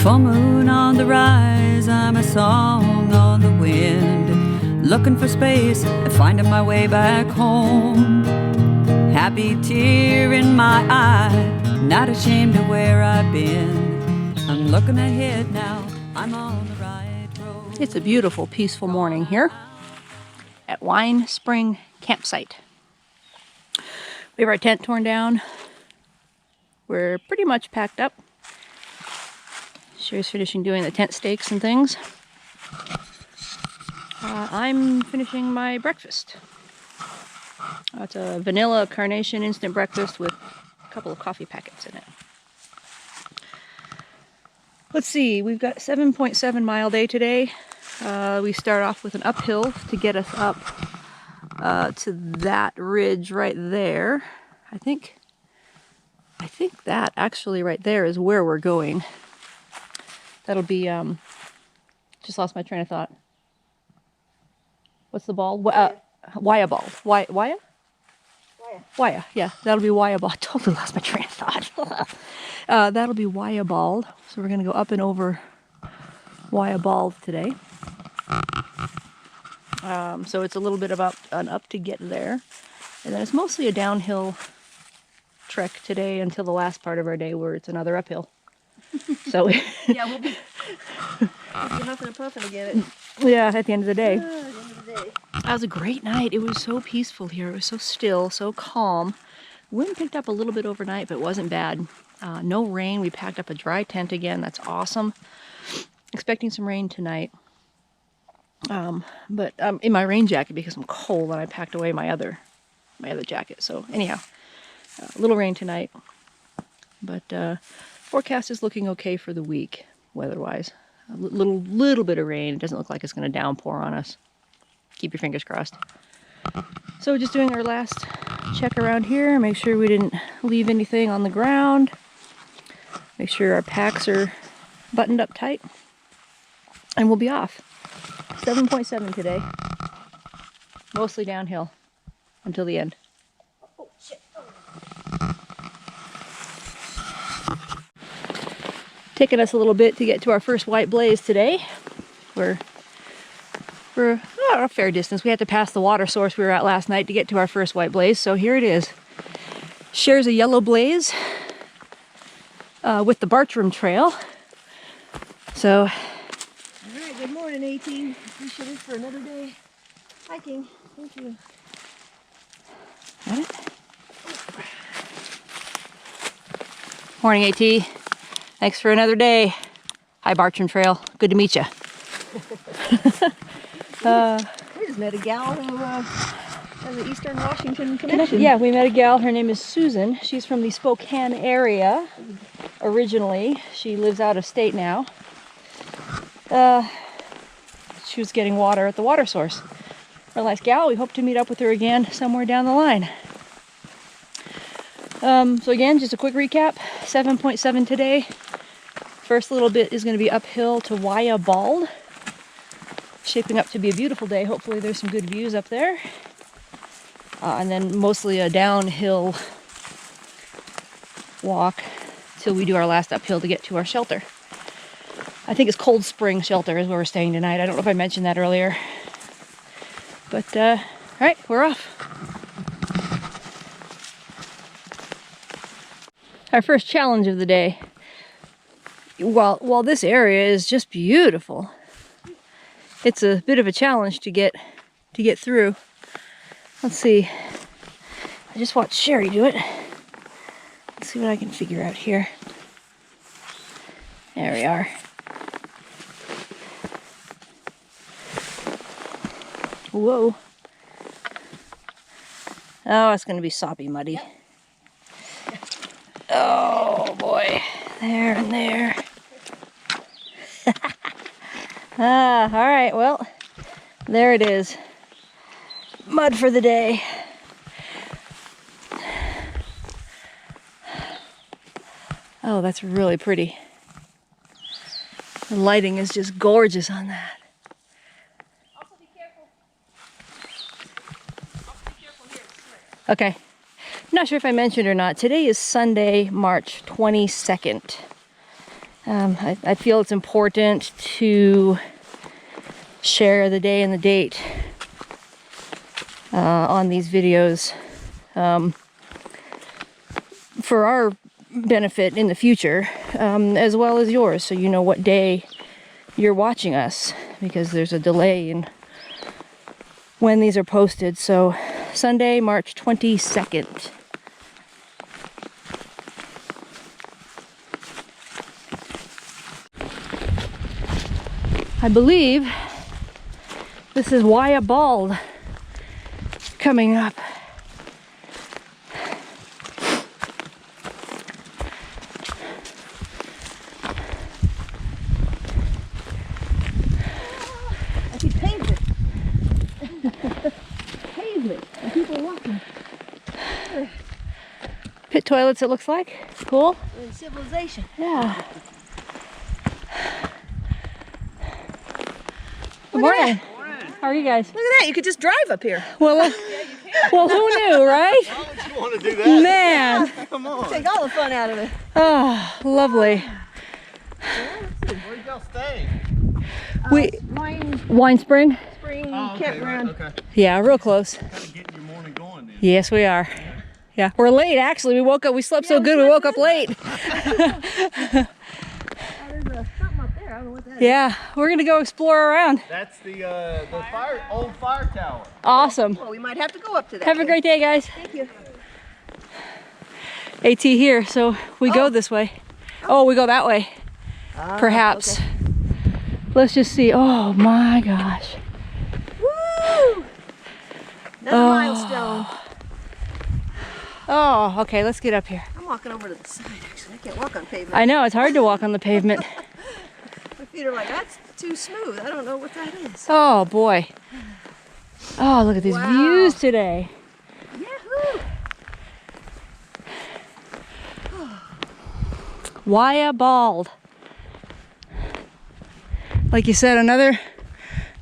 Full moon on the rise, I'm a song on the wind, looking for space and finding my way back home. Happy tear in my eye, not ashamed of where I've been. I'm looking ahead now, I'm on the right road. It's a beautiful, peaceful morning here at Wine Spring Campsite. We have our tent torn down. We're pretty much packed up. Sherry's finishing doing the tent stakes and things. I'm finishing my breakfast. It's a vanilla carnation instant breakfast with a couple of coffee packets in it. Let's see, we've got 7.7 mile day today. We start off with an uphill to get us up to that ridge right there. I think that actually right there is where we're going. That'll be, just lost my train of thought. What's the ball? Waya ball. Waya? Waya, yeah, that'll be Waya ball. I totally lost my train of thought. That'll be Waya ball. So we're gonna go up and over Waya ball today. So it's a little bit of an up to get there. And then it's mostly a downhill trek today until the last part of our day where it's another uphill. So yeah, we'll be huffing and puffing again. Yeah, at the end of the day. At the end of the day. That was a great night. It was so peaceful here. It was so still, so calm. Wind picked up a little bit overnight, but it wasn't bad. No rain. We packed up a dry tent again. That's awesome. Expecting some rain tonight. But I'm in my rain jacket because I'm cold, and I packed away my other jacket. So anyhow, a little rain tonight. But forecast is looking okay for the week, weather-wise. A little bit of rain. It doesn't look like it's going to downpour on us. Keep your fingers crossed. So just doing our last check around here. Make sure we didn't leave anything on the ground. Make sure our packs are buttoned up tight. And we'll be off. 7.7 today. Mostly downhill until the end. Oh, shit. Taking us a little bit to get to our first white blaze today. We're a fair distance. We had to pass the water source we were at last night to get to our first white blaze, so here it is. Shares a yellow blaze with the Bartram Trail. So, All right, good morning, A-Team. Appreciate it for another day hiking. Thank you. Got it? Morning, AT. Thanks for another day. Hi, Bartram Trail. Good to meet you. We just met a gal who has the Eastern Washington connection. Yeah, we met a gal. Her name is Susan. She's from the Spokane area originally. She lives out of state now. She was getting water at the water source. Real nice gal. We hope to meet up with her again somewhere down the line. So again, just a quick recap. 7.7 today. First little bit is going to be uphill to Waya Bald. Shaping up to be a beautiful day. Hopefully there's some good views up there. And then mostly a downhill walk till we do our last uphill to get to our shelter. I think it's Cold Spring Shelter is where we're staying tonight. I don't know if I mentioned that earlier. But, all right, we're off. Our first challenge of the day. While this area is just beautiful, it's a bit of a challenge to get through. Let's see. I just watched Sherry do it. Let's see what I can figure out here. There we are. Whoa. Oh, it's going to be soppy muddy. Oh boy. There and there. All right, well, there it is. Mud for the day. Oh, that's really pretty. The lighting is just gorgeous on that. Also be careful. Here. Okay. I'm not sure if I mentioned or not. Today is Sunday, March 22nd. I feel it's important to share the day and the date on these videos for our benefit in the future, as well as yours, so you know what day you're watching us, because there's a delay in when these are posted. So Sunday, March 22nd. I believe this is Waya Bald coming up. I see pavement. Pavement. And people walking. Pit toilets, it looks like. Cool. We're in civilization. Yeah. Good Look at morning. How are you guys? Look at that. You could just drive up here. Well, well, who knew, right? Why would you want to do that? Man. Come on. Take all the fun out of it. Oh, lovely. Where y'all stay? We Wine Wine Spring. Spring Oh, campground. right, okay. Yeah, real close. Kind of getting your morning going then. Yes, we are. Yeah, we're late actually. We woke up. We slept so good. We woke up late. Oh, there's something up there. I don't know what that is. Yeah, we're gonna go explore around. That's the old fire tower. Awesome. Well, we might have to go up to that. Have a great day, guys. Thank you. AT here, so we go this way. Oh, we go that way. Perhaps. okay. Let's just see. Oh my gosh. Woo! Another milestone. Oh, okay. Let's get up here. I'm walking over to the side, actually. I can't walk on pavement. I know it's hard to walk on the pavement. My feet are like, that's too smooth. I don't know what that is. Oh boy. Oh, look at these Wow. views today. Yahoo! Waya Bald. Like you said, another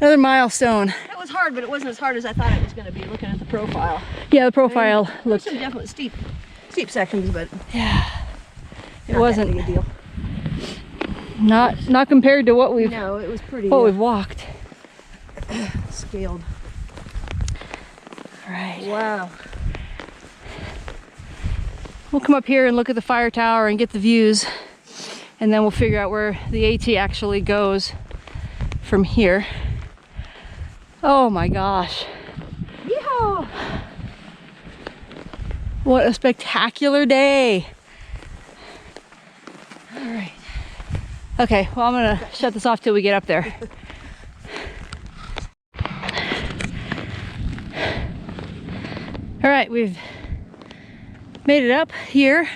milestone. That was hard, but it wasn't as hard as I thought it was going to be looking at the profile. Yeah, the profile There's looked. some definite steep sections, but Yeah, it not wasn't that big a deal. not compared to what we've No, it was pretty walked. scaled. All right. Wow. We'll come up here and look at the fire tower and get the views, and then we'll figure out where the AT actually goes from here. Oh my gosh. Yeehaw! What a spectacular day. All right. Okay, well, I'm gonna shut this off till we get up there. All right, we've made it up here.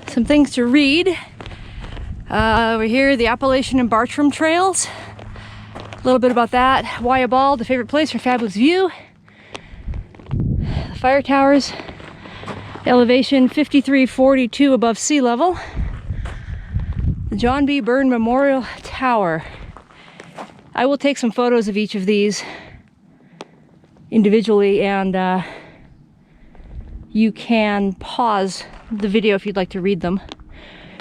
Some things to read. We're here, the Appalachian and Bartram Trails. A little bit about that. Waya Bald, the favorite place for fabulous view. The fire towers, elevation 5342 above sea level. The John B. Byrne Memorial Tower. I will take some photos of each of these individually, and you can pause the video if you'd like to read them.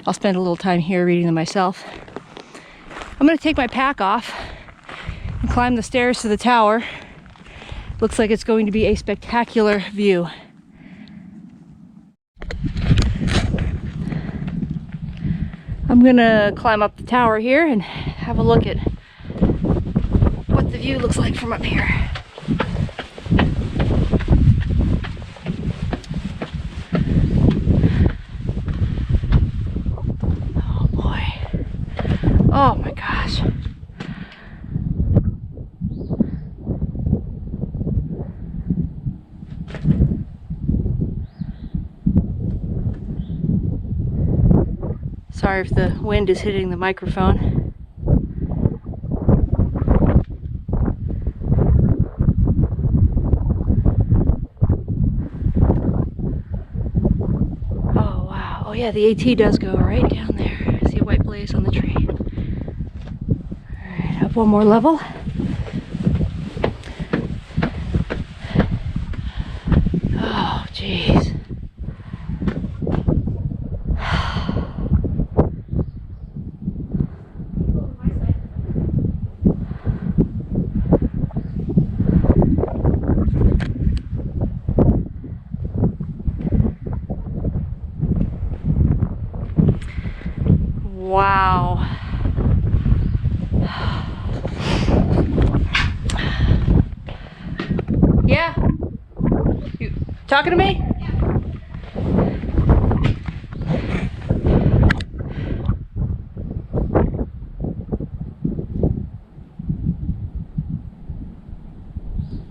I'll spend a little time here reading them myself. I'm going to take my pack off and climb the stairs to the tower. Looks like it's going to be a spectacular view. I'm going to climb up the tower here and have a look at what the view looks like from up here. Oh my gosh. Sorry if the wind is hitting the microphone. Oh wow. Oh yeah, the AT does go right down there. I see a white blaze on the tree. Alright, up one more level. Oh jeez. Wow. Yeah? You talking to me?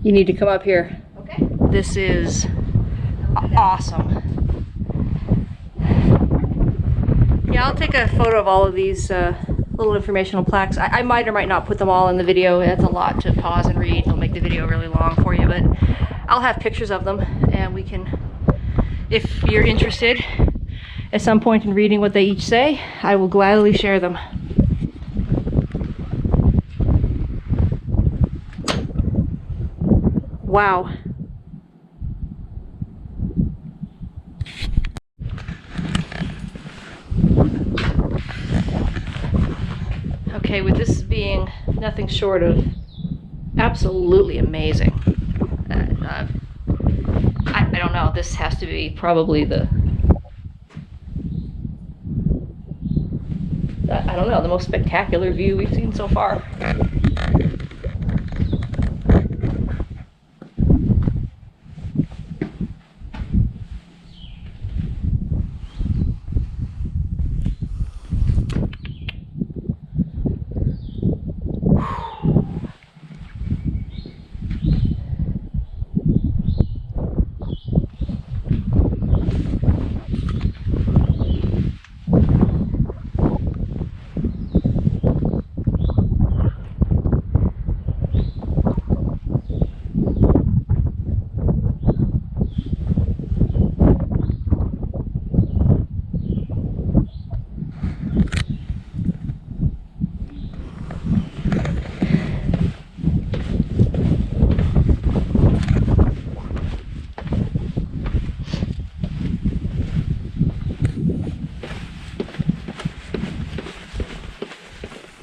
You need to come up here. Okay. This is awesome. Yeah, I'll take a photo of all of these little informational plaques. I might or might not put them all in the video. It's a lot to pause and read. It'll make the video really long for you, but I'll have pictures of them, and we can, if you're interested at some point in reading what they each say, I will gladly share them. Wow. Okay, with this being nothing short of absolutely amazing. I don't know, this has to be probably the, I don't know, the most spectacular view we've seen so far.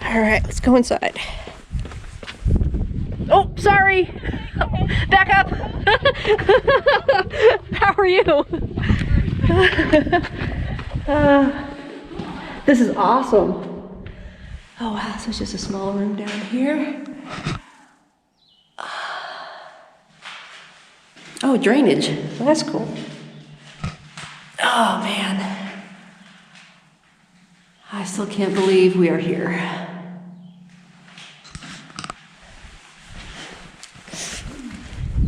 All right, let's go inside. Oh, sorry. Back up. How are you? This is awesome. Oh wow, so it's just a small room down here. Oh, drainage. Well, that's cool. Oh man. I still can't believe we are here.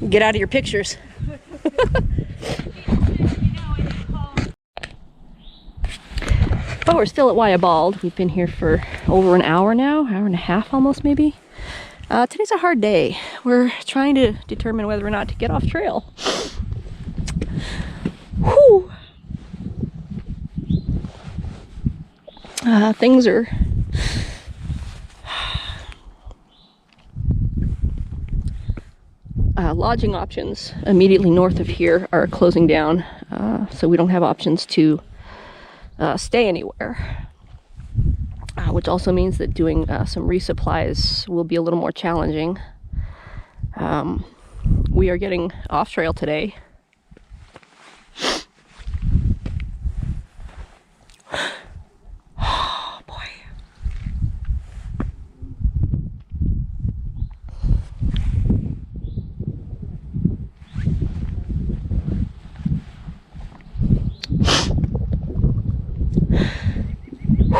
Get out of your pictures. Oh, we're still at Wyabald. We've been here for over an hour now, hour and a half almost maybe. Today's a hard day. We're trying to determine whether or not to get off trail. Whew. Things are lodging options immediately north of here are closing down, so we don't have options to stay anywhere, which also means that doing some resupplies will be a little more challenging. We are getting off trail today. Oh boy.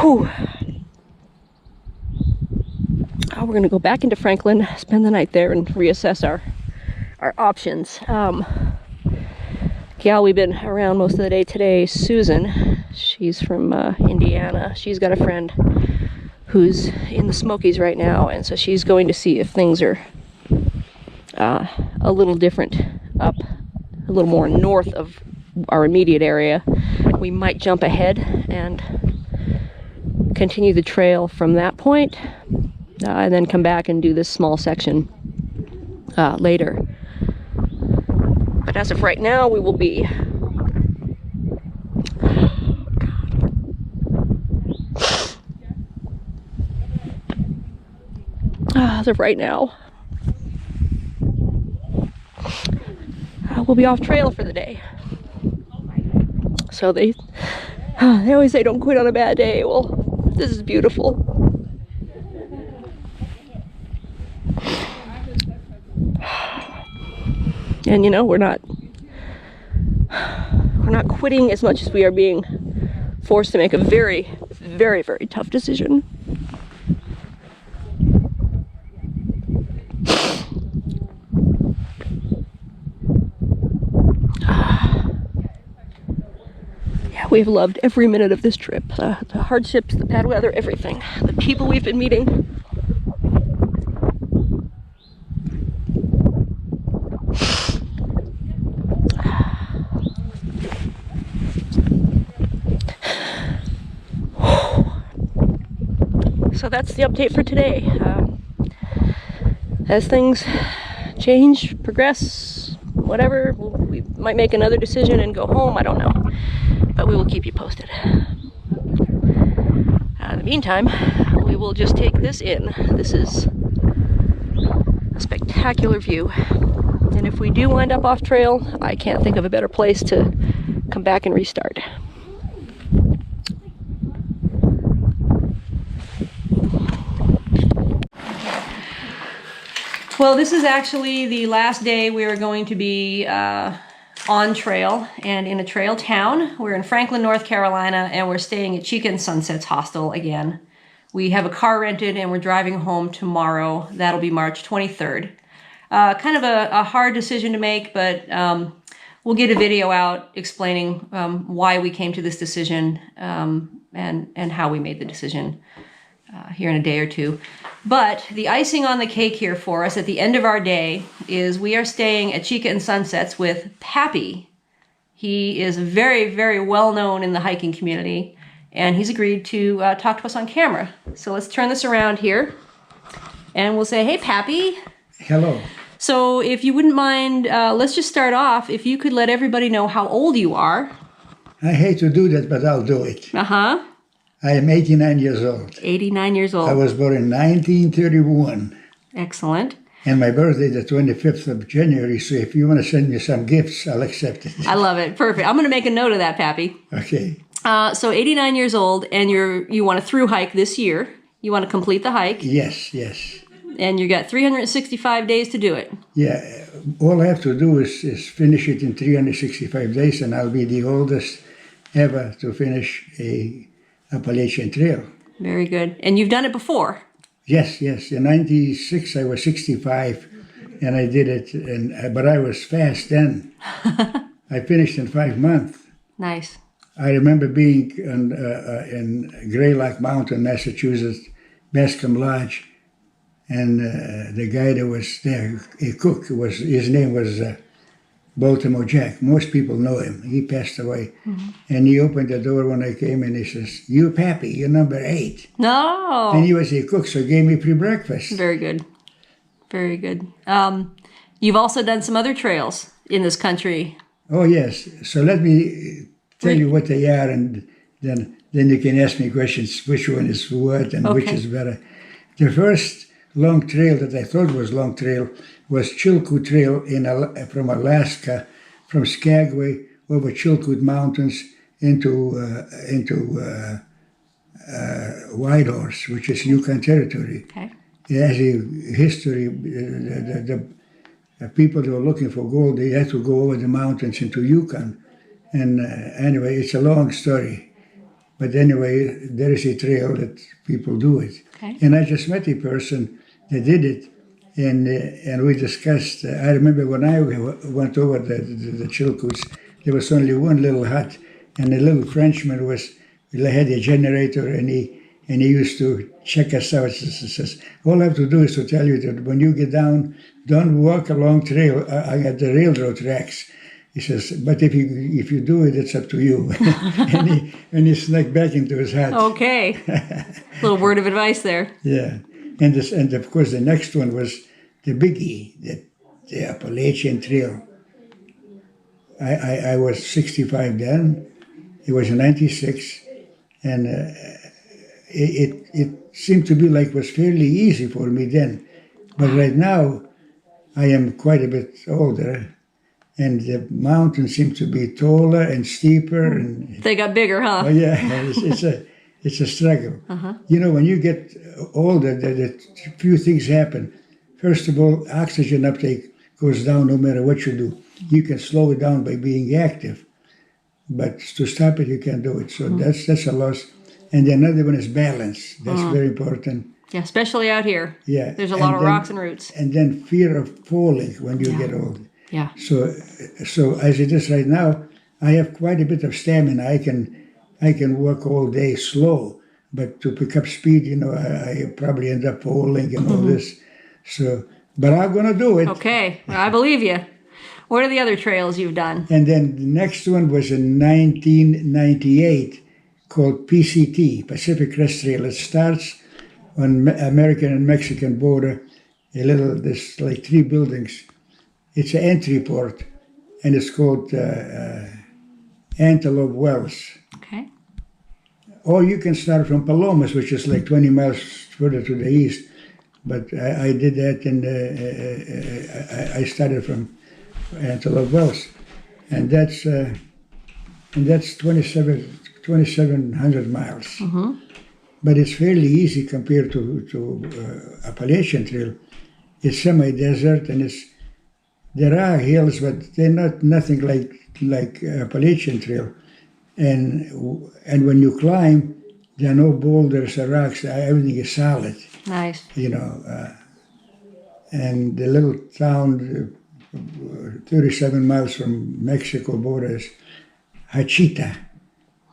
Whew. Oh, we're gonna go back into Franklin, spend the night there, and reassess our options. Gal we've been around most of the day today, Susan. She's from Indiana. She's got a friend who's in the Smokies right now, and so she's going to see if things are a little different up, a little more north of our immediate area. We might jump ahead and continue the trail from that point, and then come back and do this small section later. But as of right now, we will be as of right now, we'll be off trail for the day. So they always say don't quit on a bad day. Well, This is beautiful. And you know, we're not quitting as much as we are being forced to make a very, very, very tough decision. Yeah, we've loved every minute of this trip. The hardships, the bad weather, everything. The people we've been meeting. So that's the update for today. As things change, progress, whatever, we might make another decision and go home, I don't know. But we will keep you posted. In the meantime, we will just take this in. This is a spectacular view. And if we do wind up off trail, I can't think of a better place to come back and restart. Well, this is actually the last day we are going to be on trail and in a trail town. We're in Franklin, North Carolina, and we're staying at Chica and Sunset's hostel again. We have a car rented and we're driving home tomorrow. That'll be March 23rd. Kind of a hard decision to make, but we'll get a video out explaining why we came to this decision and how we made the decision here in a day or two. But the icing on the cake here for us at the end of our day is we are staying at Chica and Sunsets with Pappy. He is very, very well known in the hiking community, and he's agreed to talk to us on camera. So let's turn this around here, and we'll say, hey, Pappy. Hello. So if you wouldn't mind, let's just start off. If you could let everybody know how old you are. I hate to do that, but I'll do it. Uh-huh. I am 89 years old. 89 years old. I was born in 1931. Excellent. And my birthday the 25th of January, so if you want to send me some gifts, I'll accept it. I love it. Perfect. I'm going to make a note of that, Pappy. Okay. So 89 years old, and you want a thru hike this year. You want to complete the hike. Yes, yes. And you got 365 days to do it. Yeah, all I have to do is finish it in 365 days, and I'll be the oldest ever to finish a Appalachian Trail. Very good. And you've done it before? Yes, yes. In 96, I was 65, and I did it, but I was fast then. I finished in 5 months. Nice. I remember being in Greylock Mountain, Massachusetts, Bascom Lodge, and the guy that was there, a cook, his name was Baltimore Jack. Most people know him. He passed away. Mm-hmm. And he opened the door when I came in. He says, "You, Pappy, you're number 8. No. And he was a cook, so he gave me free breakfast. Very good. Very good. You've also done some other trails in this country. Oh, yes. So let me tell you what they are, and then you can ask me questions, which one is what and which is better. The first long trail that I thought was long trail was Chilkoot Trail from Alaska, from Skagway over Chilkoot Mountains into Whitehorse, which is Yukon Territory. Okay. It has a history. The people that were looking for gold, they had to go over the mountains into Yukon. And anyway, it's a long story. But anyway, there is a trail that people do it. Okay. And I just met a person that did it, and we discussed. I remember when I went over the Chilkoots, there was only one little hut, and the little Frenchman had a generator, and he used to check us out. He says, "All I have to do is to tell you that when you get down, don't walk along trail at the railroad tracks." He says, "But if you do it, it's up to you." and he snuck back into his hut. Okay. Little word of advice there. Yeah. And of course the next one was the biggie, the Appalachian Trail. I was 65 then. It was in 96, and it seemed to be like it was fairly easy for me then. But right now, I am quite a bit older, and the mountains seem to be taller and steeper. And they got bigger, huh? oh yeah, it's a struggle. You know, when you get older, the few things happen. First of all, oxygen uptake goes down no matter what you do. You can slow it down by being active, but to stop it, you can't do it. So that's a loss. And the another one is balance. That's very important. Yeah, especially out here. Yeah. There's a lot of rocks and roots. And then fear of falling when you get old. Yeah. So as it is right now, I have quite a bit of stamina. I can walk all day slow, but to pick up speed, you know, I probably end up falling and all this. So, but I'm gonna do it. Okay, well, I believe you. What are the other trails you've done? And then the next one was in 1998, called PCT, Pacific Crest Trail. It starts on American and Mexican border. There's like 3 buildings. It's an entry port, and it's called Antelope Wells. Okay. Or you can start from Palomas, which is like 20 miles further to the east. But I did that, and I started from Antelope Wells, and that's 2,700 miles. But it's fairly easy compared to Appalachian Trail. It's semi-desert, and there are hills, but they're nothing like Appalachian Trail. And when you climb, there are no boulders or rocks. Everything is solid. Nice. You know, and the little town, 37 miles from Mexico border, is Hachita,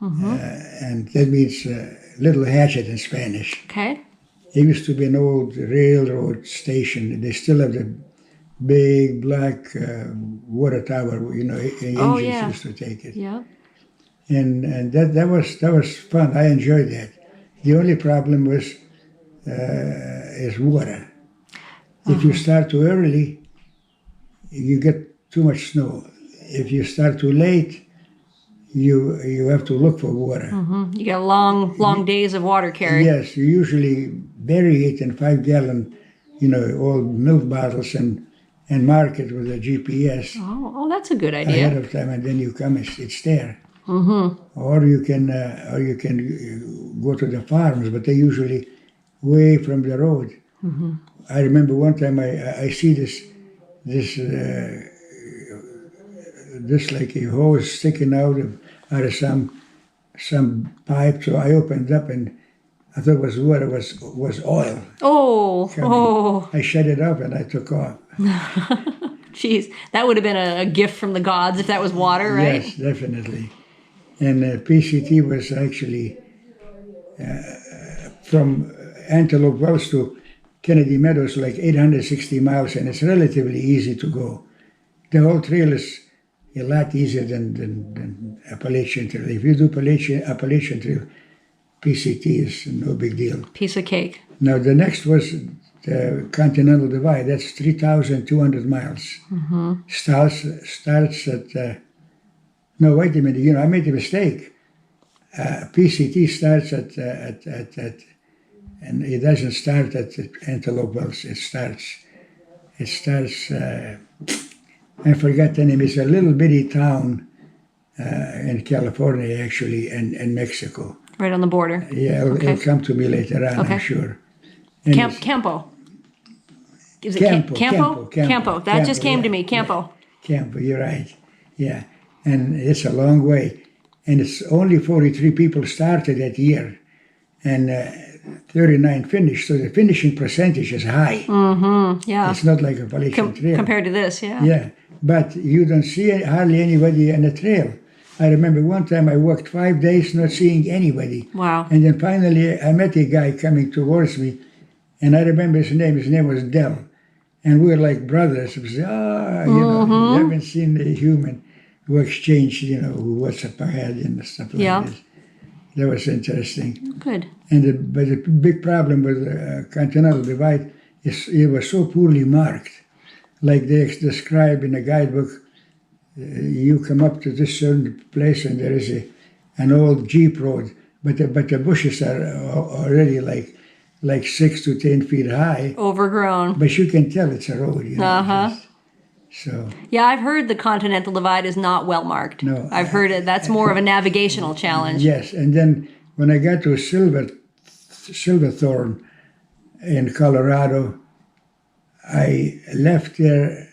and that means little hatchet in Spanish. Okay. It used to be an old railroad station. They still have the big black water tower. You know, engines used to take it. Yeah. And that was fun. I enjoyed that. The only problem was is water. If you start too early, you get too much snow. If you start too late, you have to look for water. You got long days of water carry. Yes, you usually bury it in 5-gallon, old milk bottles and mark it with a GPS. Oh, that's a good idea. Ahead of time, and then you come, it's there. Or you can go to the farms, but they're usually way from the road. I remember one time I see this like a hose sticking out of some pipe. So I opened up and I thought it was water, was oil. Oh. I shut it up and I took off. Jeez, that would have been a gift from the gods if that was water, right? Yes, definitely. And PCT was actually from Antelope Wells to Kennedy Meadows, like 860 miles, and it's relatively easy to go. The whole trail is a lot easier than Appalachian Trail. If you do Appalachian Trail, PCT is no big deal. Piece of cake. Now, the next was the Continental Divide. That's 3,200 miles. Starts at... no, wait a minute. I made a mistake. PCT starts at and it doesn't start at Antelope Wells. It starts. I forgot the name. It's a little bitty town in California, actually, and Mexico. Right on the border. Yeah, it'll come to me later on, I'm sure. Campo. Is it Campo? Campo. That just came to me. Campo. Campo, you're right. Yeah, and it's a long way. And it's only 43 people started that year, and 39 finished. So the finishing percentage is high. Yeah. It's not like a Appalachian Trail. Compared to this, yeah. Yeah, but you don't see hardly anybody on the trail. I remember one time I walked 5 days not seeing anybody. Wow. And then finally I met a guy coming towards me, and I remember his name. His name was Del. And we were like brothers. It was, you haven't seen a human who exchanged, WhatsApp ahead and stuff like this. That was interesting. Good. But the big problem with the Continental Divide is it was so poorly marked. Like they describe in a guidebook, you come up to this certain place and there is an old Jeep road, but the bushes are already like 6 to 10 feet high. Overgrown. But you can tell it's a road. So. Yeah, I've heard the Continental Divide is not well marked. No. I've heard it. That's more of a navigational challenge. Yes, and then when I got to Silverthorne in Colorado, I left there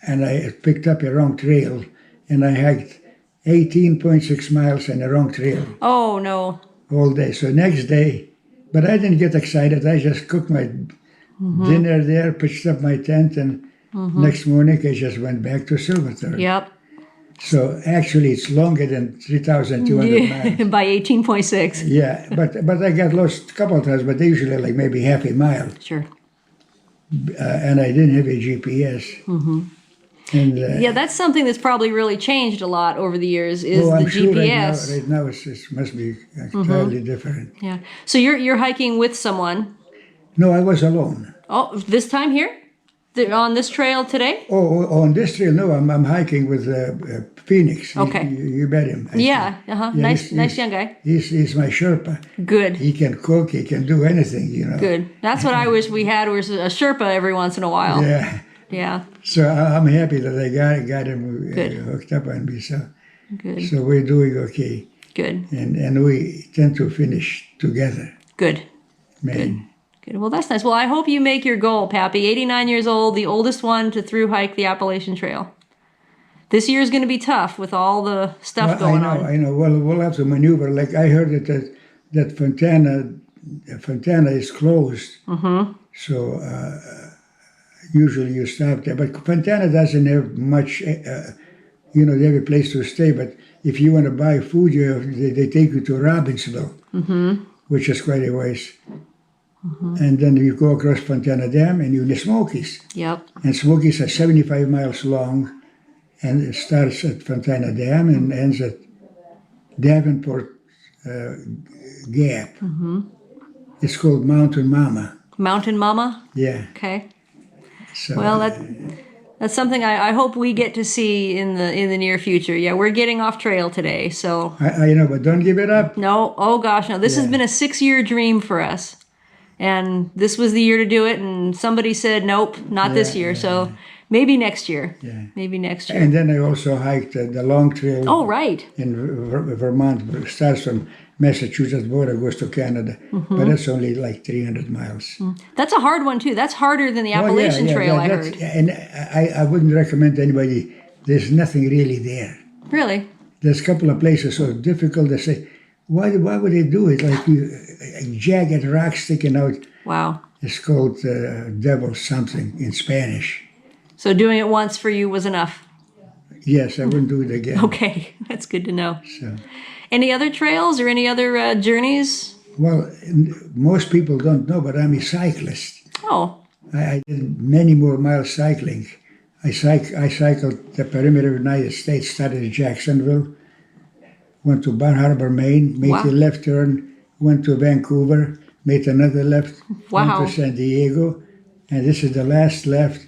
and I picked up a wrong trail, and I hiked 18.6 miles on the wrong trail Oh, no. all day. So next day, but I didn't get excited. I just cooked my dinner there, pitched up my tent, and next morning I just went back to Silverthorne. Yep. So actually, it's longer than 3,200 miles. By 18.6. Yeah, but I got lost a couple of times, but they usually like maybe half a mile, Sure. and I didn't have a GPS. And Yeah, that's something that's probably really changed a lot over the years is I'm the sure GPS. right now it must be entirely different. Yeah. So you're hiking with someone. No, I was alone. Oh, this time here? On this trail today? Oh, on this trail, no, I'm hiking with Phoenix. Okay. You met him. I Yeah. think. Uh-huh. Yeah, Nice young guy. He's my Sherpa. Good. He can cook. He can do anything, you know. Good. That's what I wish we had was a Sherpa every once in a while. Yeah. Yeah. So I'm happy that I got him Good. hooked up on me. So Good. we're doing okay, Good. and we tend to finish together. Good. Man. Good. Well, that's nice. Well, I hope you make your goal, Pappy. 89 years old, the oldest one to through hike the Appalachian Trail. This year is going to be tough with all the stuff going on. I know. Well, we'll have to maneuver. Like I heard that Fontana is closed. So usually you stop there. But Fontana doesn't have much, they have a place to stay. But if you want to buy food, they take you to Robbinsville, which is quite a ways. And then you go across Fontana Dam and you're in the Smokies. Yep. And Smokies are 75 miles long, and it starts at Fontana Dam and ends at Davenport Gap. It's called Mountain Mama. Mountain Mama? Yeah. Okay. So, Well, that's something I hope we get to see in the near future. Yeah, we're getting off trail today, so I know, but don't give it up. no. Oh gosh, no. This has Yeah. been a 6-year dream for us, and this was the year to do it. And somebody said, nope, not this year. So maybe next year. Yeah. Maybe next year. And then I also hiked the long trail Oh right. in Vermont. It starts from Massachusetts border, goes to Canada, but it's only like 300 miles. That's a hard one too. That's harder than the Appalachian Trail. I heard. And I wouldn't recommend anybody. There's nothing really there. Really? There's a couple of places so difficult to say. Why would they do it? Like a jagged rock sticking out. Wow. It's called devil something in Spanish. So doing it once for you was enough. Yes, I wouldn't do it again. Okay, that's good to know. So, Any other trails or any other journeys? well, most people don't know, but I'm a cyclist. Oh, I did many more miles cycling. I cycled the perimeter of the United States, started in Jacksonville, went to Bar Harbor, Maine, made Wow. a left turn, went to Vancouver, made another left, Wow. went to San Diego, and this is the last left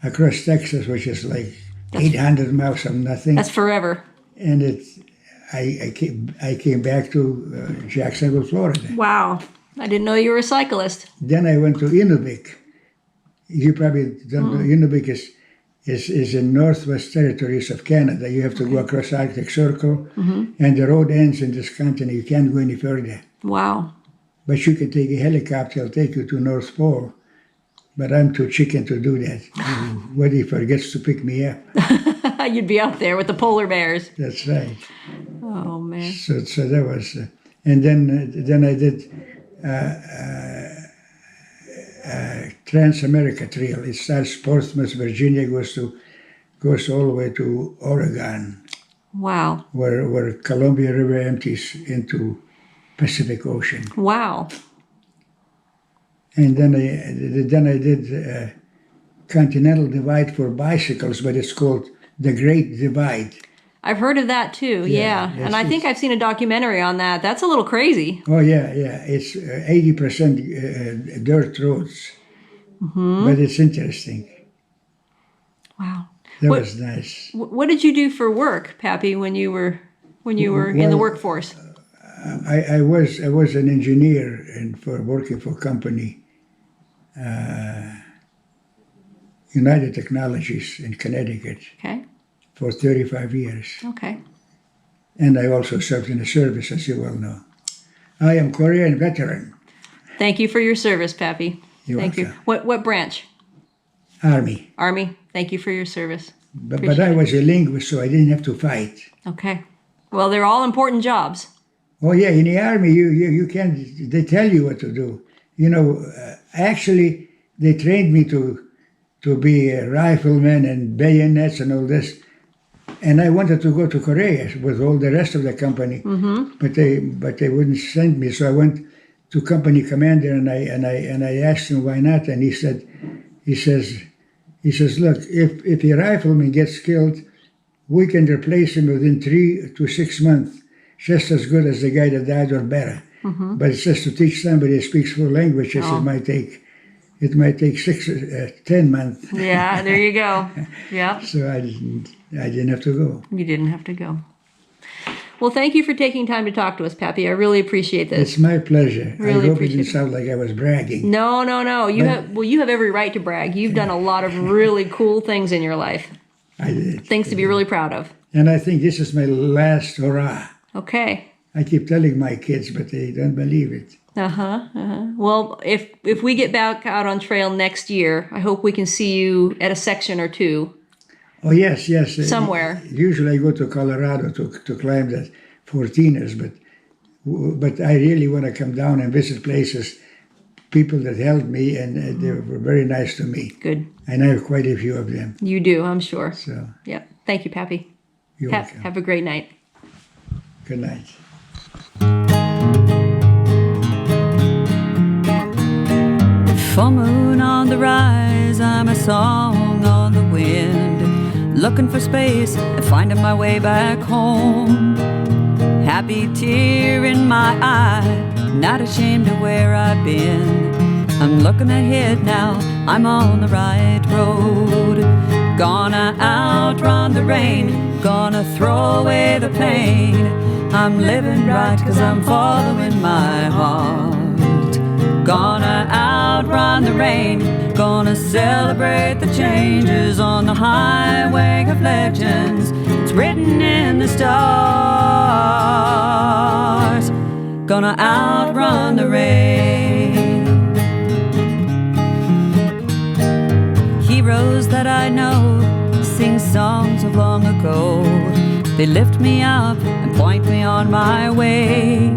across Texas, which is like 800 miles from nothing. that's forever. And I came back to Jacksonville, Florida. Wow. I didn't know you were a cyclist. Then I went to Inuvik. You probably don't know. Inuvik is in Northwest Territories of Canada. You have to go across Arctic Circle, and the road ends in this continent. You can't go any further. Wow. But you can take a helicopter. It'll take you to North Pole. But I'm too chicken to do that. What if he forgets to pick me up? You'd be out there with the polar bears. That's right. Oh, man. So that was, and then I did Trans-America Trail. It starts Portsmouth, Virginia, goes all the way to Oregon, Wow. where Columbia River empties into Pacific Ocean. Wow. And then I did Continental Divide for bicycles, but it's called the Great Divide. I've heard of that too. Yeah. yes, And I think I've seen a documentary on that. That's a little crazy. Oh yeah. It's 80% dirt roads, but it's interesting. Wow. That What- was nice. What did you do for work, Pappy, when you were in the workforce? I was an engineer for working for a company, United Technologies in Connecticut, Okay. for 35 years, Okay. and I also served in the service, as you well know. I am Korean veteran, Thank you for your service, Pappy. You're Thank you. welcome. What branch? Army. Army. Thank you for your service. But I was a linguist, so I didn't have to fight. Okay. Well, they're all important jobs. Oh yeah, in the army, you can't. They tell you what to do. You know, actually, they trained me to be a rifleman and bayonets and all this. And I wanted to go to Korea with all the rest of the company, but they wouldn't send me. So I went to company commander and I asked him why not, and he says, look, if a rifleman gets killed, we can replace him within 3 to 6 months, just as good as the guy that died or better. But it says to teach somebody who speaks 4 languages, it might take 10 months. Yeah, there you go. Yeah. So I didn't have to go. You didn't have to go. Well, thank you for taking time to talk to us, Pappy. I really appreciate this. It's my pleasure. Really I hope it appreciate didn't it. sound like I was bragging. No. You have every right to brag. You've done a lot of really cool things in your life. I did. Things to be really proud of. And I think this is my last hurrah. Okay. I keep telling my kids, but they don't believe it. Well, if we get back out on trail next year, I hope we can see you at a section or two. Oh, yes. Somewhere. Usually I go to Colorado to climb the 14ers, but I really want to come down and visit places, people that helped me, and they were very nice to me. Good. And I have quite a few of them. You do, I'm sure. So Yep. Thank you, Pappy. you're welcome. Have a great night. Good night. Full moon on the rise, I'm a song on the wind, looking for space and finding my way back home. Happy tear in my eye, not ashamed of where I've been. I'm looking ahead now, I'm on the right road. Gonna outrun the rain, gonna throw away the pain. I'm living right 'cause I'm following my heart. Gonna outrun the rain, gonna celebrate the changes on the highway of legends. It's written in the stars. Gonna outrun the rain. Heroes that I know sing songs of long ago. They lift me up and point me on my way.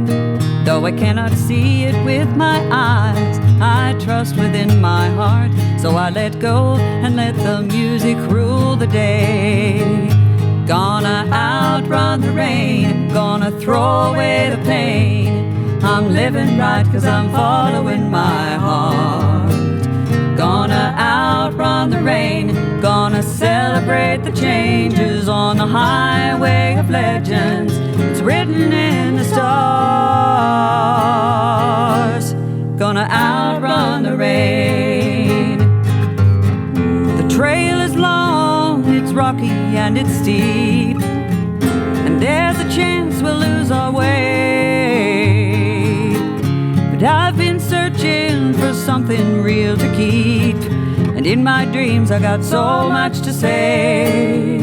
Though I cannot see it with my eyes, I trust within my heart. So I let go and let the music rule the day. Gonna outrun the rain, gonna throw away the pain. I'm living right 'cause I'm following my heart. Gonna outrun the rain, gonna celebrate the changes on the highway of legends. It's written in the stars. Gonna outrun the rain. The trail is long, it's rocky and it's steep, and there's a chance we'll lose our way. But I've been searching for something real to keep, and in my dreams I got so much to say.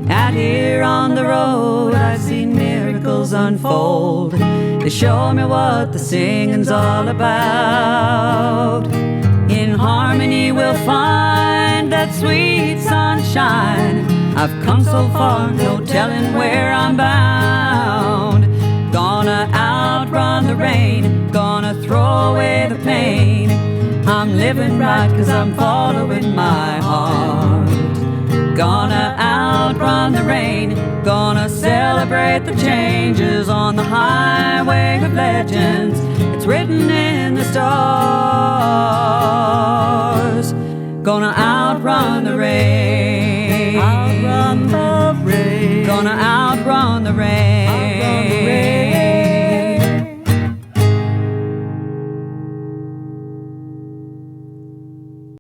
Out here on the road I've seen miracles unfold. They show me what the singing's all about. In harmony we'll find that sweet sunshine. I've come so far, no telling where I'm bound. Gonna outrun the rain, gonna throw away the pain. I'm living right 'cause I'm following my heart. Gonna outrun the rain, gonna celebrate the changes on the highway of legends. It's written in the stars. Gonna outrun the rain. Outrun the rain. Gonna outrun the rain.